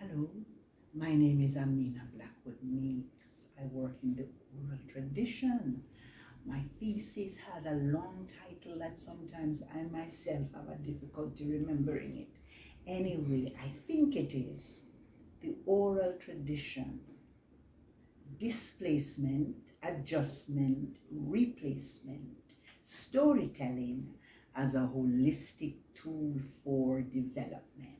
Hello, my name is Amina Blackwood Meeks. I work in the oral tradition. My thesis has a long title that sometimes I myself have a difficulty remembering it. Anyway, I think it is the oral tradition, displacement, adjustment, replacement, storytelling as a holistic tool for development.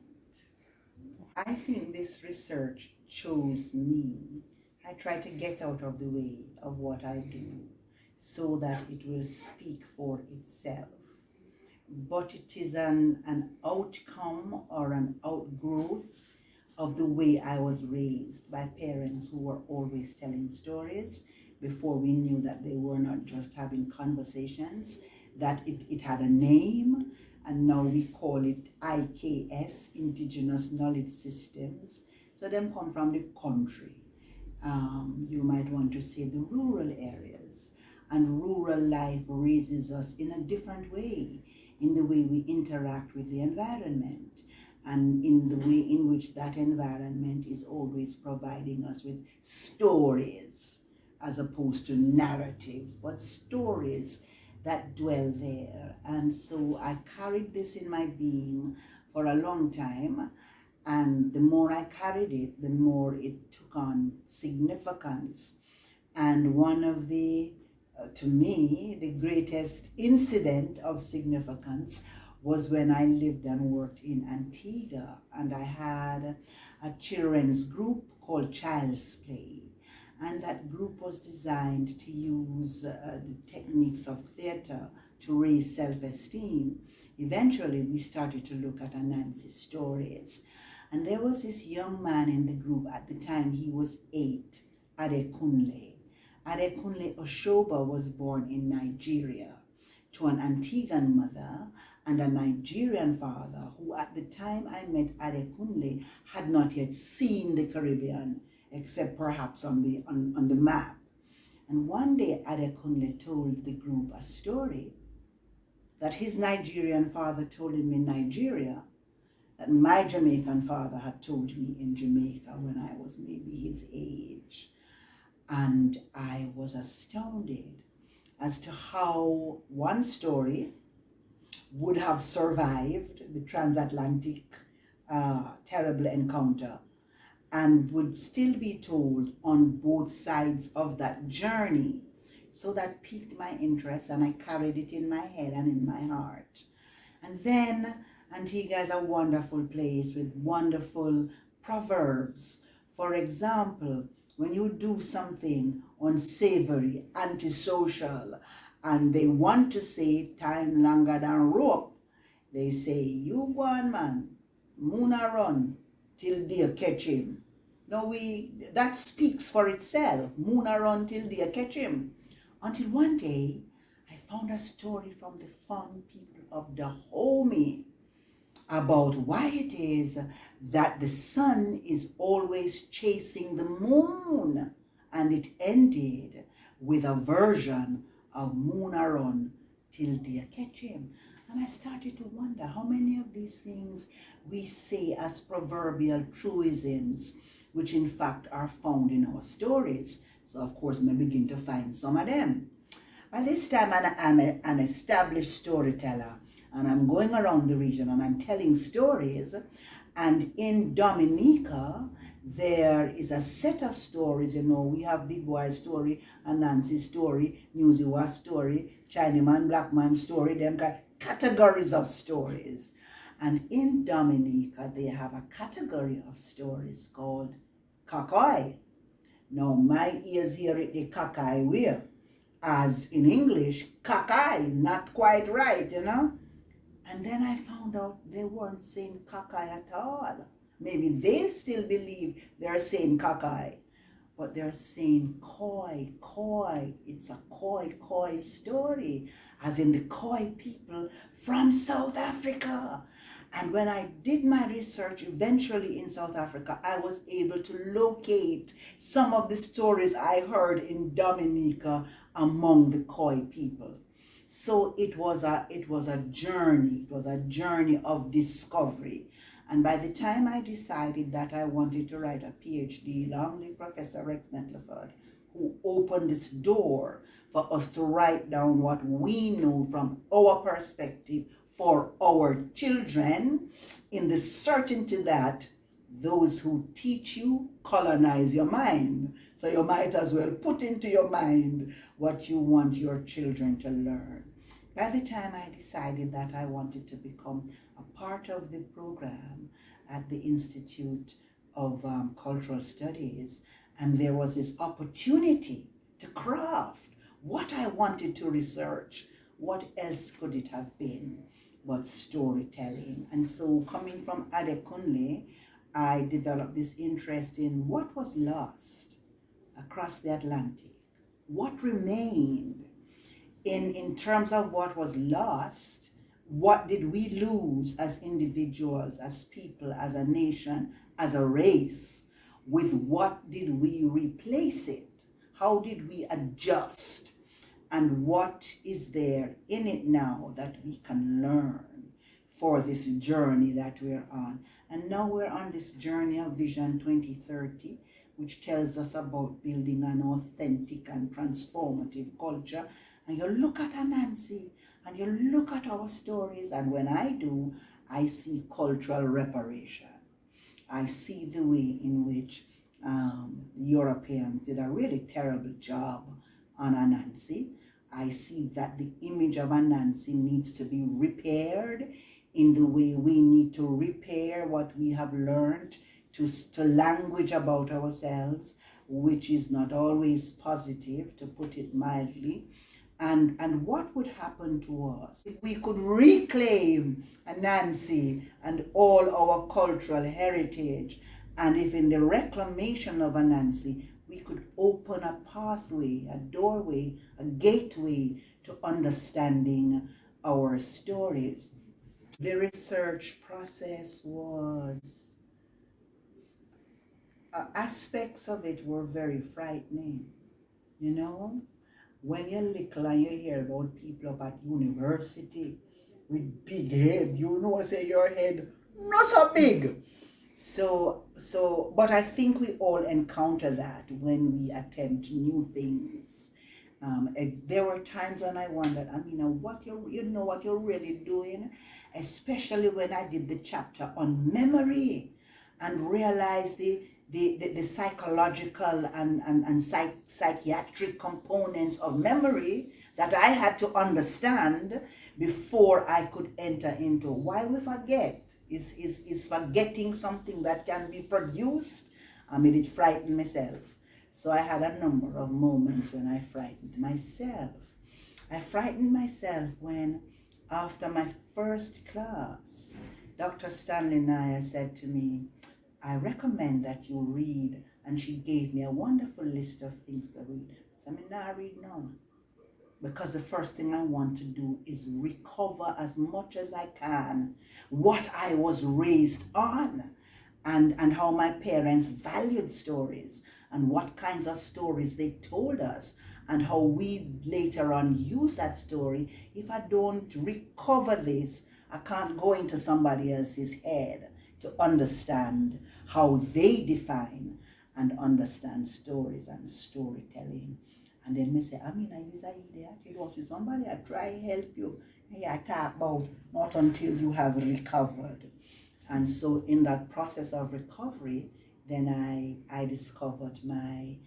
I think this research chose me. I try to get out of the way of what I do so that it will speak for itself. But it is an outcome or an outgrowth of the way I was raised by parents who were always telling stories before we knew that they were not just having conversations, that it had a name, and now we call it IKS, Indigenous Knowledge Systems. So them come from the country. You might want to say the rural areas. And rural life raises us in a different way, in the way we interact with the environment, and in the way in which that environment is always providing us with stories, as opposed to narratives, but stories that dwell there. And so I carried this in my being for a long time, and the more I carried it, the more it took on significance. And one of the, to me, the greatest incident of significance was when I lived and worked in Antigua, and I had a children's group called Child's Play. And that group was designed to use the techniques of theater to raise self-esteem. Eventually, we started to look at Anansi stories. And there was this young man in the group at the time. He was 8, Adekunle. Adekunle Oshoba was born in Nigeria to an Antiguan mother and a Nigerian father who, at the time I met Adekunle, had not yet seen the Caribbean, except perhaps on the map. And one day Adekunle told the group a story that his Nigerian father told him in Nigeria, that my Jamaican father had told me in Jamaica when I was maybe his age. And I was astounded as to how one story would have survived the transatlantic terrible encounter and would still be told on both sides of that journey. So that piqued my interest, and I carried it in my head and in my heart. And then Antigua is a wonderful place with wonderful proverbs. For example, when you do something unsavory, antisocial, and they want to say time longer than rope, they say, you go on, man, Moona run till deer catch him. Now that speaks for itself. Moona run till deer catch him. Until one day, I found a story from the fun people of Dahomey about why it is that the sun is always chasing the moon. And it ended with a version of Moona run till deer catch him. And I started to wonder how many of these things we say as proverbial truisms, which in fact are found in our stories. So of course, I begin to find some of them. By this time, I'm an established storyteller, and I'm going around the region and I'm telling stories. And in Dominica, there is a set of stories. You know, we have Big Boy story, Anansi story, Newsy story, Chinaman, Black Man story, them categories of stories. And in Dominica, they have a category of stories called Kakoi. Now, my ears hear it the Kakai way, as in English, Kakai, not quite right, you know. And then I found out they weren't saying Kakai at all. Maybe they still believe they're saying Kakai, but they're saying Koi, Koi. It's a Koi story, as in the Koi people from South Africa. And when I did my research eventually in South Africa, I was able to locate some of the stories I heard in Dominica among the Koi people. So it was a journey. It was a journey of discovery. And by the time I decided that I wanted to write a Ph.D., long live Professor Rex Netleford, who opened this door for us to write down what we know from our perspective for our children, in the certainty that those who teach you colonize your mind. So you might as well put into your mind what you want your children to learn. By the time I decided that I wanted to become a part of the program at the Institute of Cultural Studies, and there was this opportunity to craft what I wanted to research, what else could it have been but storytelling? And so coming from Adekunle, I developed this interest in what was lost across the Atlantic, what remained in terms of what was lost, what did we lose as individuals, as people, as a nation, as a race, with what did we replace it? How did we adjust? And what is there in it now that we can learn for this journey that we're on? And now we're on this journey of Vision 2030, which tells us about building an authentic and transformative culture. And you look at Anansi, and you look at our stories, and when I do, I see cultural reparation. I see the way in which Europeans did a really terrible job on Anansi. I see that the image of Anansi needs to be repaired in the way we need to repair what we have learned to language about ourselves, which is not always positive, to put it mildly. And what would happen to us if we could reclaim Anansi and all our cultural heritage, and if in the reclamation of Anansi we could open a pathway, a doorway, a gateway to understanding our stories. The research process was, aspects of it were very frightening, you know? When you're little and you hear about people up at university with big head, you know, say your head not so big. But I think we all encounter that when we attempt new things. There were times when I wondered, Amina, what you know what you're really doing, especially when I did the chapter on memory and realized the psychological and psychiatric components of memory that I had to understand before I could enter into why we forget. Is forgetting something that can be produced? I mean, it frightened myself. So I had a number of moments when I frightened myself. I frightened myself when, after my first class, Dr. Stanley Nair said to me, I recommend that you read, and she gave me a wonderful list of things to read. So I now read none, because the first thing I want to do is recover as much as I can what I was raised on, and how my parents valued stories, and what kinds of stories they told us, and how we later on use that story. If I don't recover this, I can't go into somebody else's head to understand how they define and understand stories and storytelling. And then me say, Amina, you're there. You don't see somebody, I try help you. Yeah, I talk about not until you have recovered. And so in that process of recovery, then I discovered my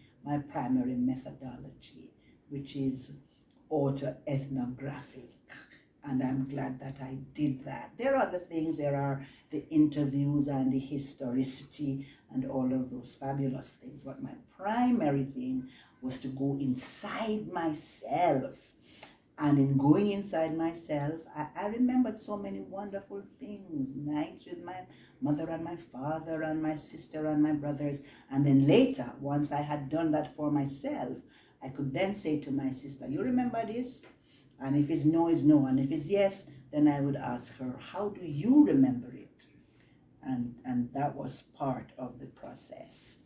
primary methodology, which is autoethnographic. And I'm glad that I did that. There are other things. There are the interviews and the historicity and all of those fabulous things. But my primary thing was to go inside myself. And in going inside myself, I remembered so many wonderful things. Nights with my mother and my father and my sister and my brothers. And then later, once I had done that for myself, I could then say to my sister, you remember this? And if it's no, it's no. And if it's yes, then I would ask her, how do you remember it? And that was part of the process.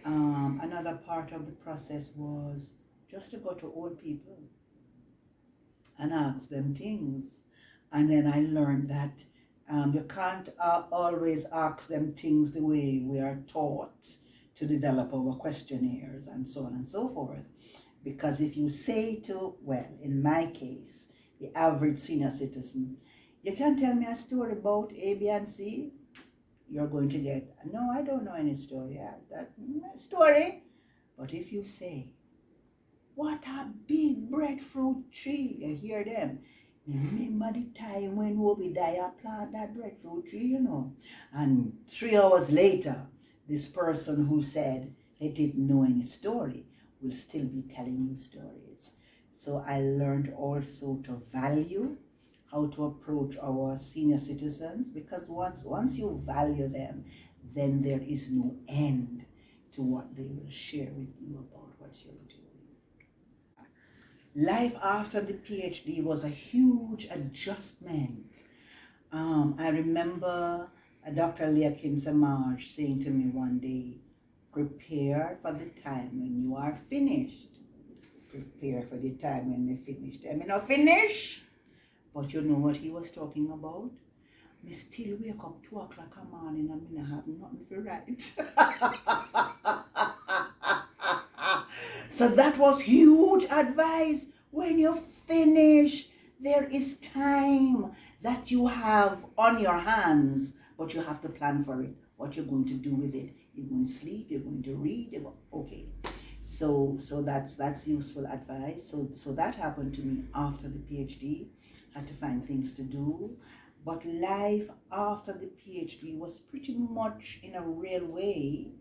Another part of the process was just to go to old people and ask them things. And then I learned that You can't always ask them things the way we are taught to develop our questionnaires and so on and so forth. Because if you say to, well, in my case, the average senior citizen, you can tell me a story about A, B, and C, you're going to get, no, I don't know any story. That story. But if you say, what a big breadfruit tree, you hear them. Remember the time when Obadiah planted that breadfruit tree, you know? And 3 hours later, this person who said they didn't know any story will still be telling you stories. So I learned also to value how to approach our senior citizens, because once you value them, then there is no end to what they will share with you about what you're doing. Life after the PhD was a huge adjustment. I remember Dr. Leakim Samaj saying to me one day, prepare for the time when you are finished. Prepare for the time when we finished. I mean, not finish. But you know what he was talking about? Me still wake up 2 o'clock a morning and I have nothing to write. So that was huge advice. When you finish, there is time that you have on your hands, but you have to plan for it. What you're going to do with it. You're going to sleep, you're going to read. Okay. So that's useful advice. So that happened to me after the PhD. Had to find things to do. But life after the PhD was pretty much in a real way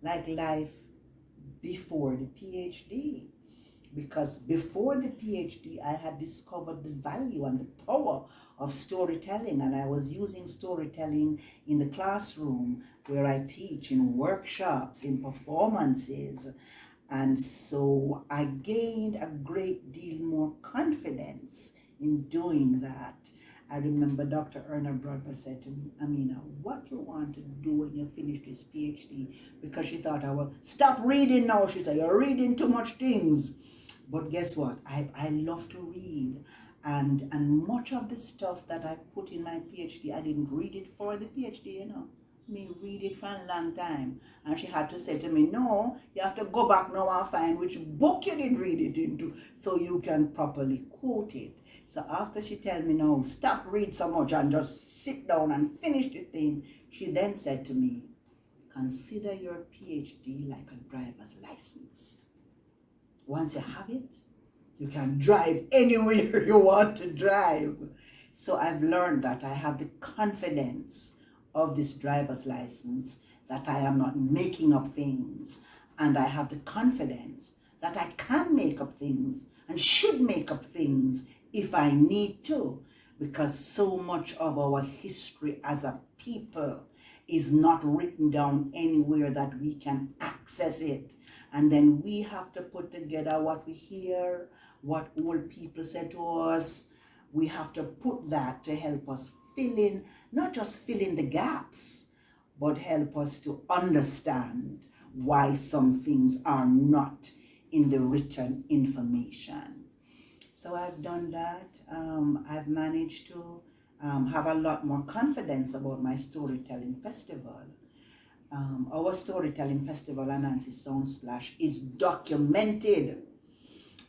like life before the PhD. Because before the PhD, I had discovered the value and the power of storytelling, and I was using storytelling in the classroom where I teach, in workshops, in performances. And so I gained a great deal more confidence in doing that. I remember Dr. Erna Brodber said to me, Amina, what you want to do when you finish this PhD? Because she thought I would stop reading now. She said, you're reading too much things. But guess what? I love to read. And much of the stuff that I put in my PhD, I didn't read it for the PhD, you know. Me read it for a long time. And she had to say to me, no, you have to go back now and find which book you did read it into so you can properly quote it. So after she told me, no, stop read so much and just sit down and finish the thing, she then said to me, consider your PhD like a driver's license. Once you have it, you can drive anywhere you want to drive. So I've learned that I have the confidence of this driver's license, that I am not making up things, and I have the confidence that I can make up things and should make up things if I need to, because so much of our history as a people is not written down anywhere that we can access it. And then we have to put together what we hear, what old people said to us. We have to put that to help us fill in, not just fill in the gaps, but help us to understand why some things are not in the written information. So I've done that. I've managed to have a lot more confidence about my storytelling festival. Our storytelling festival, Anansi Soundsplash, is documented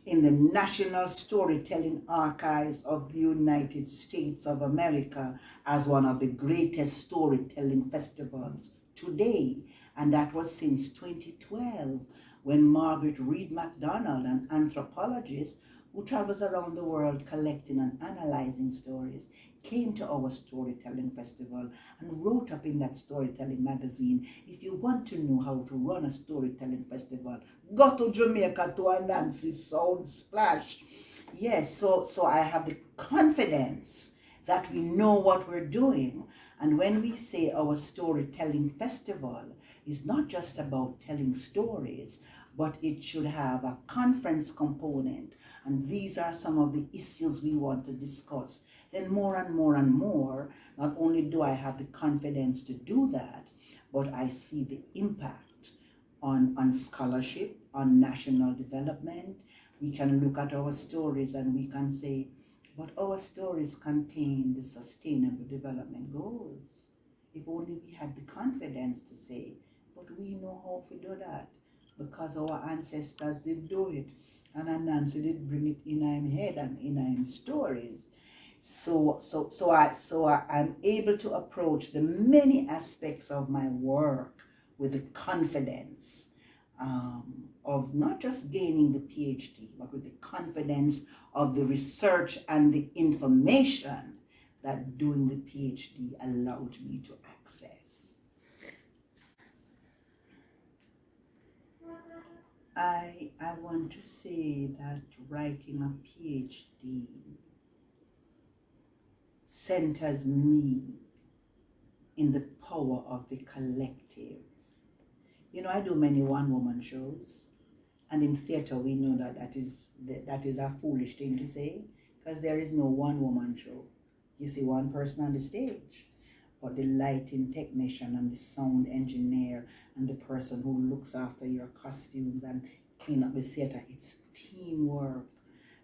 in the National Storytelling Archives of the United States of America as one of the greatest storytelling festivals today. And that was since 2012, when Margaret Reed MacDonald, an anthropologist who travels around the world collecting and analyzing stories, came to our storytelling festival and wrote up in that storytelling magazine, if you want to know how to run a storytelling festival, go to Jamaica to Anansi Soundsplash. Yes, so I have the confidence that we know what we're doing. And when we say our storytelling festival is not just about telling stories, but it should have a conference component. And these are some of the issues we want to discuss. Then more and more and more, not only do I have the confidence to do that, but I see the impact on scholarship, on national development. We can look at our stories and we can say, But our stories contain the sustainable development goals. If only we had the confidence to say, but we know how to do that because our ancestors did do it. And Nancy did bring it in our head and in our stories. I'm able to approach the many aspects of my work with the confidence of not just gaining the PhD, but with the confidence of the research and the information that doing the PhD allowed me to access. I want to say that writing a PhD centers me in the power of the collective. You know, I do many one-woman shows, and in theater we know that that is a foolish thing to say, because there is no one-woman show. You see one person on the stage, but the lighting technician and the sound engineer and the person who looks after your costumes and clean up the theater, it's teamwork.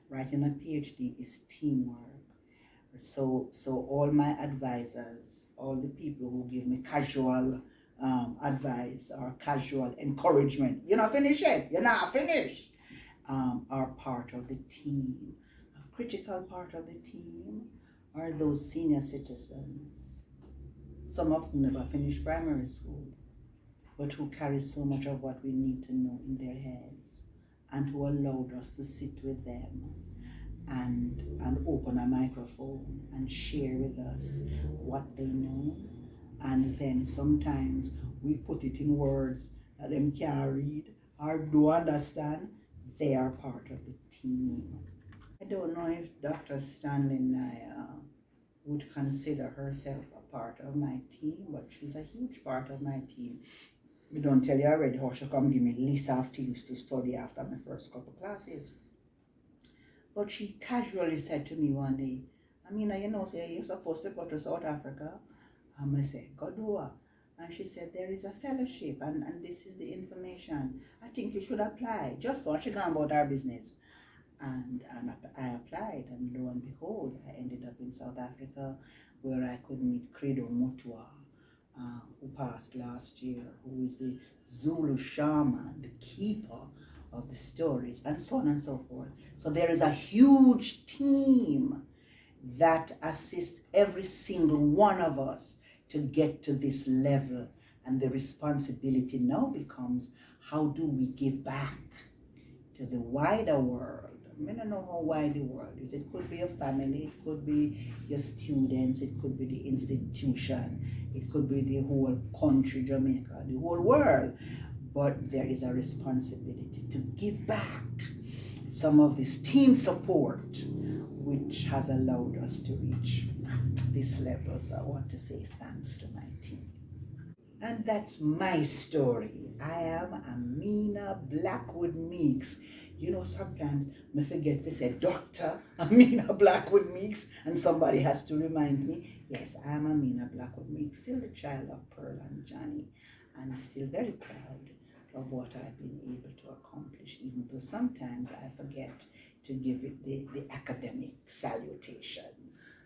Writing a PhD is teamwork. So all my advisors, all the people who give me casual advice or casual encouragement, you're not finished yet, you're not finished, are part of the team. A critical part of the team are those senior citizens, some of whom never finished primary school, but who carry so much of what we need to know in their heads, and who allowed us to sit with them and open a microphone and share with us what they know. And then sometimes we put it in words that them can't read or do understand. They are part of the team. I don't know if Dr. Stanley Naya would consider herself a part of my team, but she's a huge part of my team. We don't tell you already how she come give me a list of things to study after my first couple classes. But she casually said to me one day, Amina, you know, say you're supposed to go to South Africa. I said, go do it. And she said, there is a fellowship and this is the information. I think you should apply. Just so she gone about our business. And I applied, and lo and behold, I ended up in South Africa, where I could meet Credo Mutua, who passed last year, who is the Zulu shaman, the keeper of the stories, and so on and so forth. So there is a huge team that assists every single one of us to get to this level. And the responsibility now becomes, how do we give back to the wider world? I don't know how wide the world is. It could be your family, it could be your students, it could be the institution, it could be the whole country, Jamaica, the whole world. But there is a responsibility to give back some of this team support, which has allowed us to reach this level. So I want to say thanks to my team. And that's my story. I am Amina Blackwood Meeks. You know, sometimes I forget to say Dr. Amina Blackwood Meeks, and somebody has to remind me. Yes, I am Amina Blackwood Meeks, still the child of Pearl and Johnny, and still very proud of what I've been able to accomplish, even though sometimes I forget to give it the academic salutations.